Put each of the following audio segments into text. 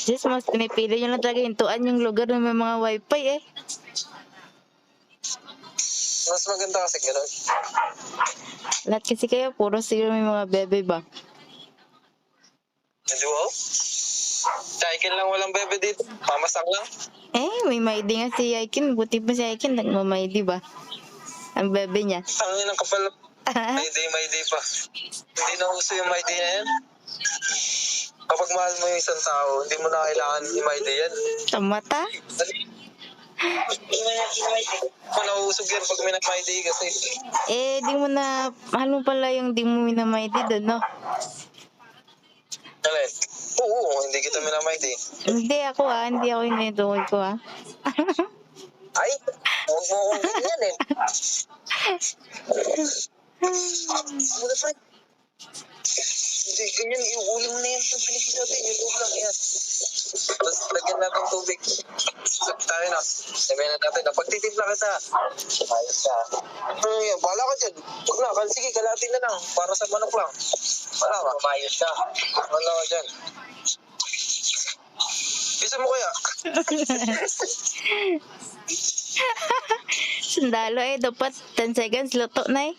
Diyos, mas pinipili nyo lang talaga hintuan yung lugar na may mga wifi eh. Mas maganda kasi gano'n. Lahat kasi kayo, puro siguro may mga bebe ba? Hindi wow? Cycle lang walang bebe dito. Pamasang lang. May maidi nga si Aikin. Buti pa si Aikin, nagmamaidi ba? Ang bebe niya. Ang inang kapal. May day pa. Hindi na uso yung may day na yan. Kapag mahal mo yung isang tao, hindi mo na kailangan yung may day yan. Sa mata? Nauusog yan pag may nag-my day kasi. Di mo na, mahal mo pala yung di mo minamaidi doon, no? Alin? Oo, hindi kita minamay day. Hindi ako yung nidoy ko Ay, huwag mo akong ganyan eh. Muna friend. Hindi, ganyan, iuulim mo na yan. Binigyan natin, yung loob lang yan. Tapos lagyan natin tubig. Sag tayo na. Sabihin na natin, pagtitimpla kita. Ayos ka. Bahala ka dyan. Huwag na, sige, kalatin na lang. Para sa manok lang. Wala ka. Pumayos ka. Wala ka dyan. Bisa mo kaya? Sundalo dapat 10 seconds luto na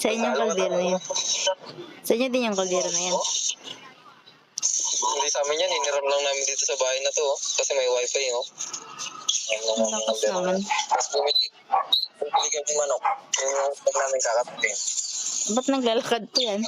Sa inyong kaldero na yan. Sa inyo din yung kaldero na yan. Hindi sa amin yan, hiniram lang namin dito sa bahay na to. Kasi may wifi, Lakas naman. Tapos bumili kami ng manok. Yung pag namin kakapin. Ba't naglalakad po yan?